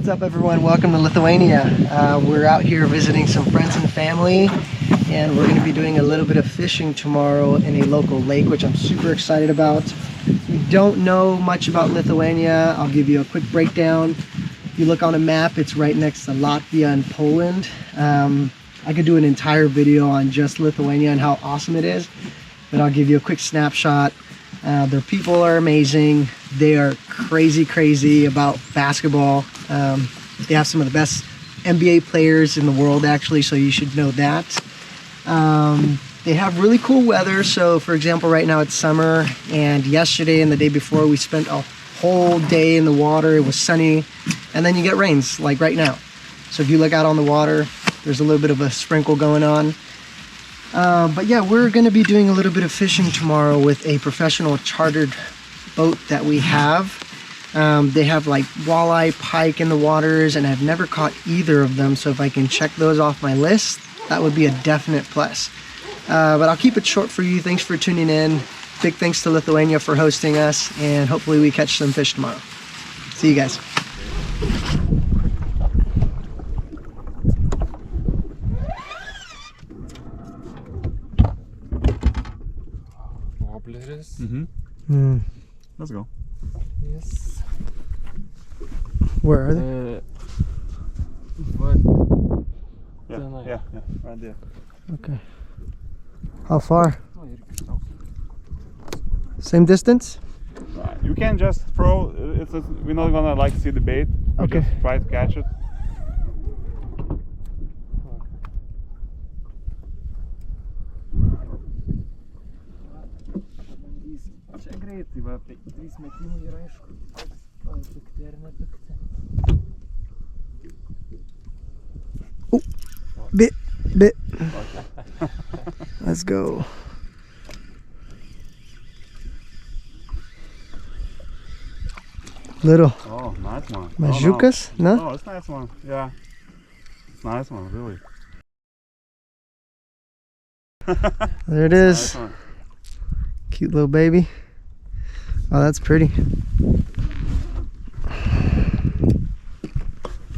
What's up, everyone? Welcome to Lithuania. We're out here visiting some friends and family, and we're going to be doing a little bit of fishing tomorrow in a local lake, which I'm super excited about. If you don't know much about Lithuania, I'll give you a quick breakdown. If you look on a map, it's right next to Latvia and Poland. I could do an entire video on just Lithuania and how awesome it is, but I'll give you a quick snapshot. Their people are amazing. They are crazy about basketball. They have some of the best NBA players in the world, actually, so you should know that. They have really cool weather. So for example, right now it's summer, and yesterday and the day before we spent a whole day in the water. It was sunny, and then you get rains like right now. So if you look out on the water, there's a little bit of a sprinkle going on. But yeah, we're going to be doing a little bit of fishing tomorrow with a professional chartered boat that we have. They have like walleye, pike in the waters, and I've never caught either of them. So if I can check those off my list, that would be a definite plus. But I'll keep it short for you. Thanks for tuning in. Big thanks to Lithuania for hosting us, and hopefully we catch some fish tomorrow. See you guys. Let's go. Yes. Where are they? Yeah, right there. Okay. How far? Same distance? You can just throw. We're not gonna like see the bait. Okay. Just try to catch it. Oh, bit. Let's go. Little. Oh, nice one. Mažukas? No? Oh, it's a nice one. Yeah. It's a nice one, really. There it is. Nice, cute little baby. Oh, that's pretty.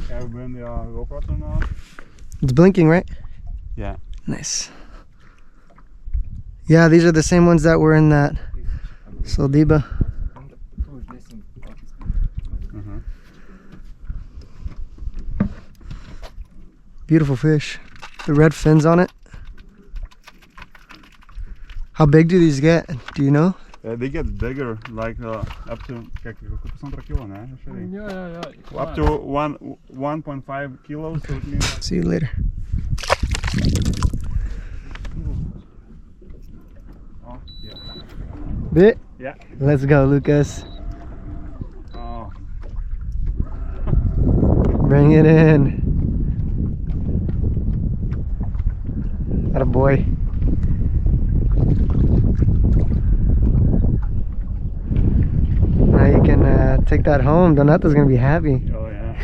Have you been the GoPro now? It's blinking, right? Yeah. Nice. Yeah, these are the same ones that were in that Soldiba. Beautiful fish. The red fins on it. How big do these get? Do you know? They get bigger, like up to 1.5 kilo, né? Yeah. Up to 1.5 kilos. So it means See you later. oh, yeah. Bit? Yeah. Let's go, Lucas. Oh. Bring it in. Attaboy. Now you can take that home. Donato's gonna be happy. Oh yeah.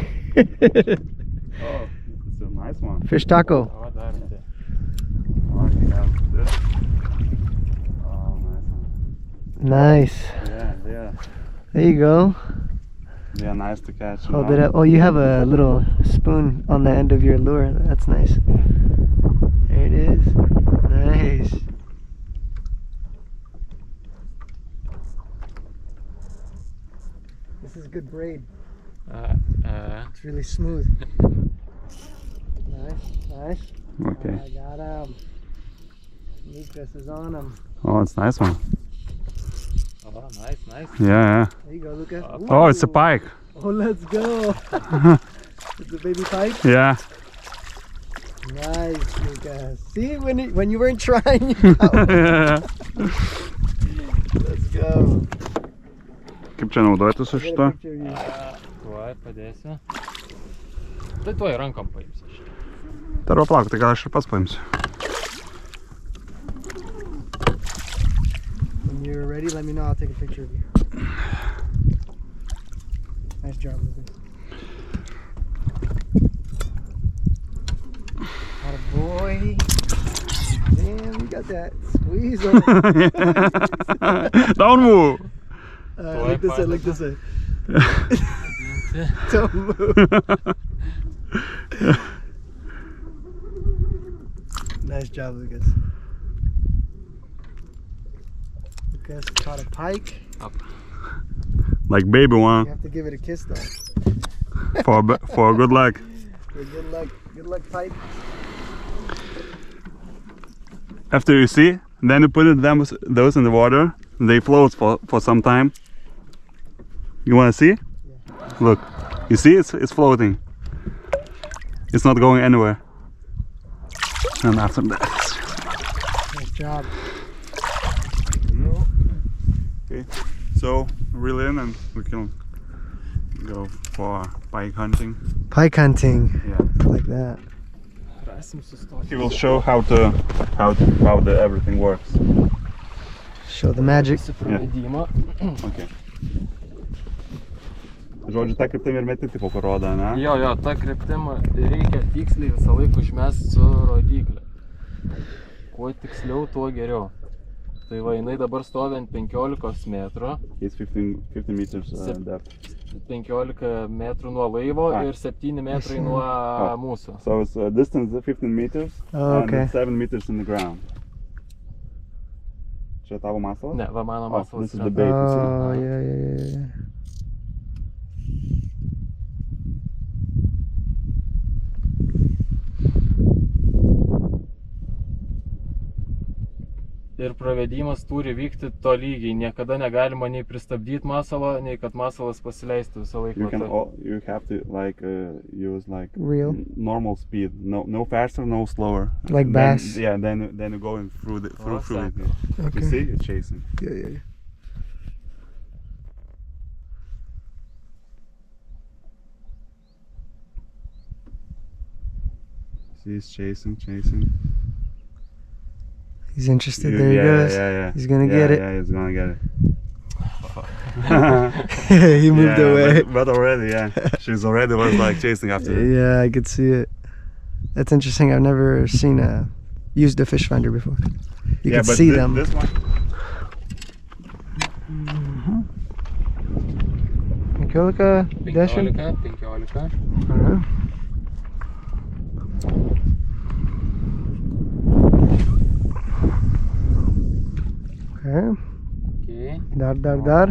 Oh, it's a nice one. Fish taco. Oh, you have this. Oh, nice one. Nice. Yeah. There you go. They are nice to catch. Hold it up. Oh, you have a little spoon on the end of your lure. That's nice. There it is. Nice. This is good braid. It's really smooth. Nice. Okay. I got him. Lucas is on him. Oh, it's a nice one. Oh, nice. Yeah. There you go, Lucas. Oh, it's a pike. Oh, let's go. It's a baby pike. Yeah. Nice, Lucas. See, when you weren't trying, you got one. Let's go. Kaip čia naudoti su šito? Tuoj padėsiu. Tai tuoj rankom paimsiu. Tarva plauk, tai gal aš ir pats paimsiu. When you're ready, let me know. I'll take a picture of you. Nice job, Lucas. Attaboy. Damn, you got that squeeze on it. Don't move! Look this way, look this way. visi. Don't move. Nice job, Lucas. Lucas caught a pike. Like baby You one. have to give it a kiss though. For good luck. Good luck. Good luck, pike. After you see, then you put those in the water. They float for some time. You wanna see? Yeah. Look, you see it's floating. It's not going anywhere. And after that. Nice job. Okay, so reel in and we can go for pike hunting. Pike hunting. Yeah. Like that. Rasim sustoti. He will show how the everything works. Show the magic. Pravedimą. Okay. Žodžiu, ta kryptim ir meti tipo parodo, ne? Jo, ta kryptim reikia tiksliai visą laiką užmest su rodiklė. Kuo tiksliau, tuo geriau. Tai va, jinai dabar stovi ant 15 metrų. It's 15 meters depth. 15 metrų nuo laivo ir 7 metrai nuo mūsų. So it's a distance of 15 meters and 7 meters in the ground. Čia tavo masalas? Ne, va mano masalas. This is the bait. Oh, yeah. Ir pravedimas turi vykti tolygiai. Niekada negalima nei pristabdyti masalo, nei kad masalas pasileistų visą laiką. You have to use real normal speed. No faster, no slower. Like bass. Then you're going through it. Okay. You see, it's chasing. Yeah. See, he's chasing. He's interested. There he goes. Yeah. He's gonna get it. Yeah, he's gonna get it. He moved away. But already, yeah. She's already was like chasing after it. Yeah, I could see it. That's interesting. I've never used a fish finder before. You can see them. This one. 15, 10. 15. Okay. Dar.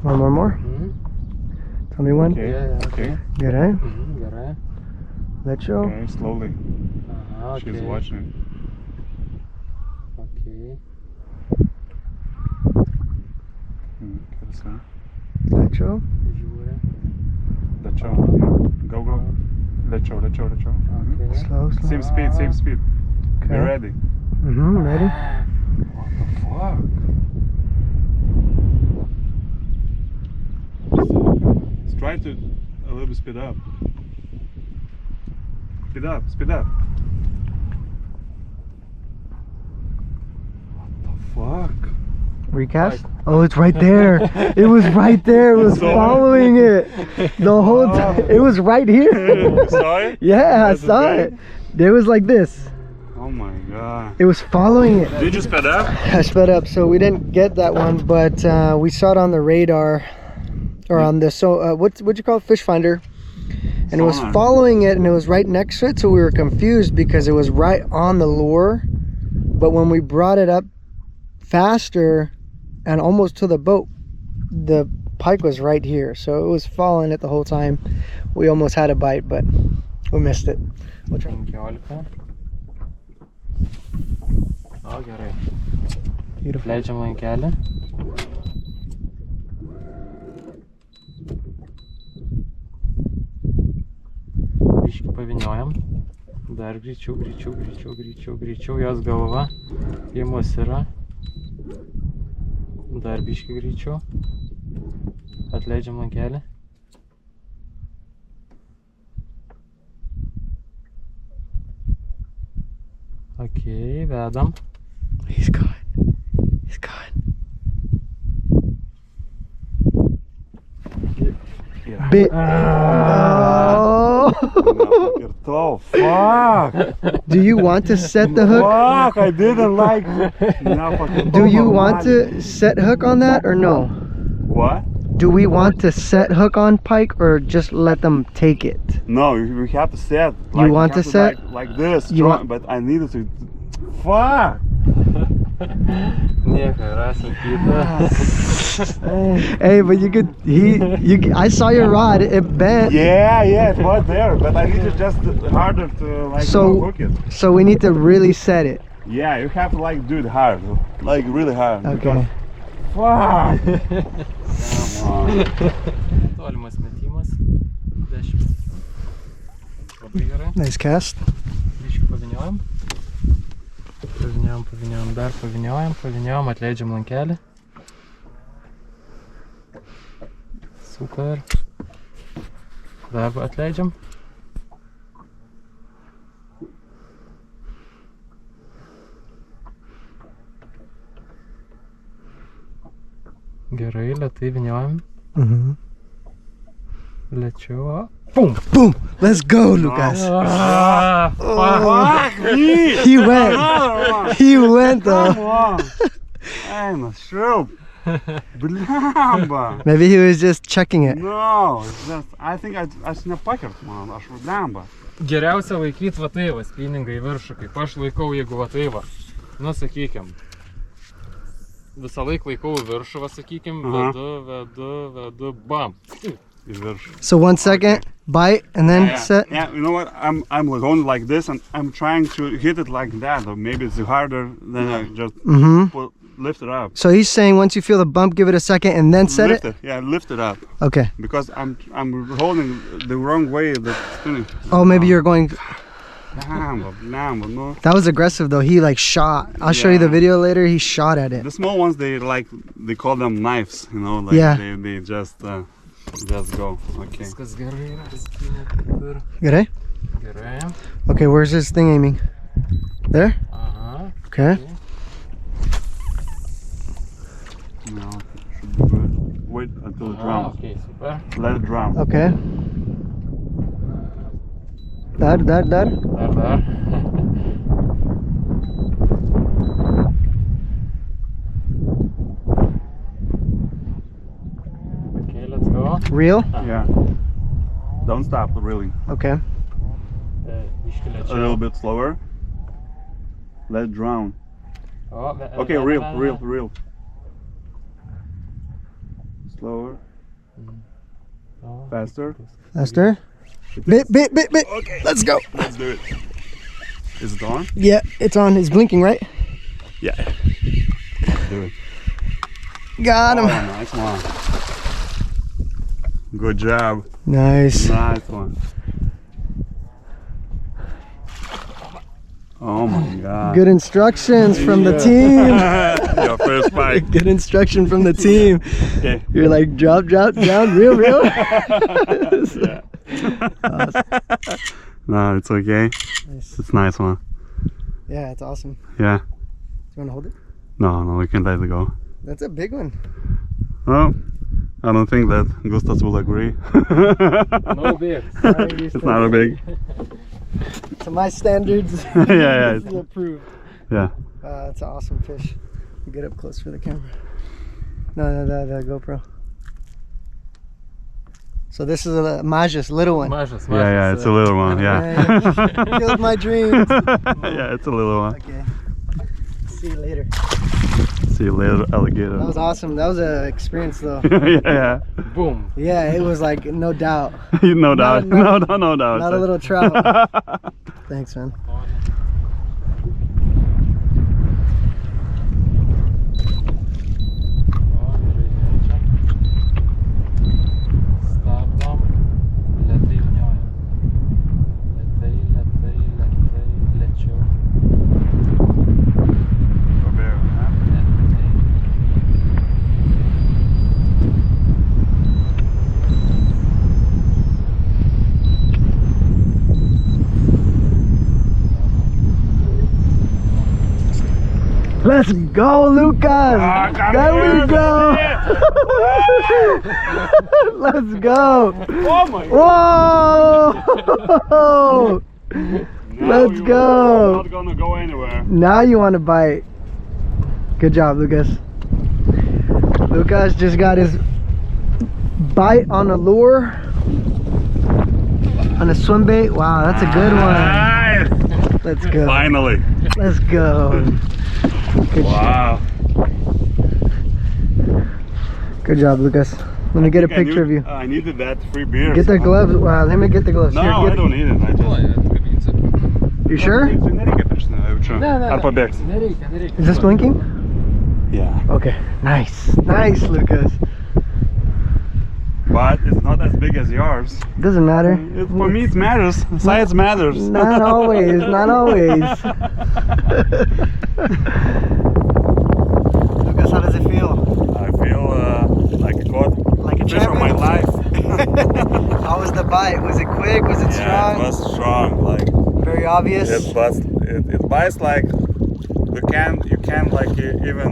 One more. Tell me when. Okay. Gerai. Gerai. Let you. Okay, slowly. Aha, She's watching. Okay. Let you. Žiūri. Lėčiau. Go. Lėčiau. Okay. Slow. Same speed. Okay. Be ready. Ready? What the fuck? Let's try to a little bit speed up. Speed up. What the fuck? Recast? Oh, it's right there. It was right there. It was following it the whole time. It was right here. You saw it? Yeah, I saw it. It was like this. Oh my god. It was following it. Did you speed up? I sped up, so we didn't get that one, but we saw it on the radar, or on the what'd you call it? Fish finder, and it was following it, and it was right next to it, so we were confused because it was right on the lure, but when we brought it up faster and almost to the boat, the pike was right here, so it was following it the whole time. We almost had a bite, but we missed it. We'll try. 15. O, gerai. Beautiful. Leidžiam lankelį. Biškį pavyniojam. Dar greičiau. Jos galva į mus yra. Dar biškį greičiau. Atleidžiam lankelį. Okay, vedam. He's gone. Yeah. Bit. Oh, fuck! Do you want to set the hook? Fuck! I didn't like. Do you want to set hook on that or no? What? do we want to set hook on pike or just let them take it? No, we have to set. You want have to set? like this, You want- but I needed to. Fuck! Nieko, rasim kitą. Hey, but you could, I saw your rod, it bent. Yeah, it was there, but I needed just harder to like hook it. So we need to really set it. Yeah, you have to like do it hard, like really hard. Okay. Fuck! Come on. Tolimas metimas. 10. Labai gerai. Nice cast. Biškį pavyniojam. Pavyniojam, dar pavyniojam, atleidžiam lankelį. Super. Dar atleidžiam. Gerai, lėtai vyniojam. Lėčiau. Boom! Boom! Let's go, Lucas. Fuck me! He went. He went though. Come on! I'm a shrimp. Blemba! Maybe he was just checking it. No, it's just, I think aš nepakert, man, aš blemba. Geriausia laikyt va tai va, spiningą į viršų, kaip aš laikau, jeigu va tai va. Nu, sakykim. Visą laiką laikau į viršų, va, sakykim, vedu, bam. Į viršų. So 1 second, bite, and then set. Yeah, you know what? I'm going like this, and I'm trying to hit it like that, or maybe it's harder than I just lift it up. So he's saying once you feel the bump, give it a second and then set Lift it? Yeah, lift it up. Okay. Because I'm holding the wrong way. The spinning. Oh, maybe you're going. No. That was aggressive though. He like shot. I'll show you the video later. He shot at it. The small ones, they call them knives, you know, like they just go. Okay. Viskas gerai. Gerai? Gerai. Okay, where's this thing aiming? There? Aha. Okay. No, should be good. Wait until it drowns. Okay, super. Let it drown. Okay. Dar. Dar. Okay, let's go. Reel? Yeah. Don't stop the reeling. Okay. Biškį A lėčiau. little bit slower. Let it drown. Okay, reel. Slower. Faster. Faster. Bit. Okay. Let's go. Let's do it. Is it on? Yeah, it's on. It's blinking, right? Yeah. Let's do it. Got him. Oh, nice one. Good job. Nice. Nice one. Oh my god. Good instructions from the team. Your first bite. Good instruction from the team. Okay. You're like drop, down, reel. Yeah. Awesome. No, it's okay. Nice. It's a nice one. Yeah, it's awesome. Yeah. Do you want to hold it? No, we can let it go. That's a big one. Well, I don't think that Gustas will agree. No big. It's not a big. To my standards, Yeah. this is approved. Yeah. It's an awesome fish. Get up close for the camera. No, the GoPro. So this is a Majas, little one. Mažas. Yeah, it's a little one. Yeah. Killed my dreams. Yeah, it's a little one. Okay. See you later. See you later, alligator. That was awesome. That was an experience though. Yeah. Boom. Yeah, it was like no doubt. No doubt. No- No doubt. Not a little trout. Thanks, man. Stabdom. Lėtai vyniojam. Lėčiau. Let's go, Lucas! There we go! Let's go! Oh my god! Whoa! Let's go! Not gonna go anywhere. Now you want to bite. Good job, Lucas. Lucas just got his bite on a lure, on a swim bait. Wow, that's a good one. Nice. Let's go. Finally. Let's go. Good Wow. Good job, Lucas. Let me get a picture of you. I needed that free beer. Get the gloves. Wow, let me get the gloves. No, Here, I get don't need it. I Oi, just... atkabinsiu. You sure? Nereikia pirštinio, jaučiu. Ar pabėgs? Nereikia. Is this blinking? Yeah. Okay. Nice. Nice, Lucas. But it's not as big as yours. Doesn't matter. For me, it matters. Size matters. Not always. Not always. Lucas, how does it feel? I feel like I caught Like a fish of my champion? life. How was the bite? Was it quick? Was it Yeah, strong? it was strong. Like Very obvious. it bites like you can't like even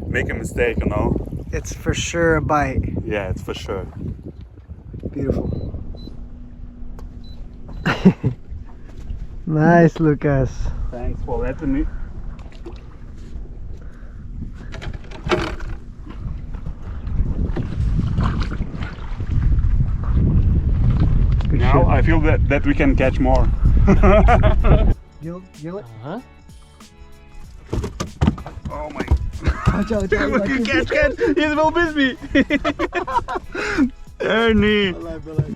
make a mistake, you know. It's for sure a bite. Yeah, it's for sure. Beautiful. Nice, Lucas. Thanks for letting me. Good Now shit. I feel that we can catch more. Gill it. Aha. Oh my! Watch out, watch out. Catch! It will miss me. Ernie. Alive.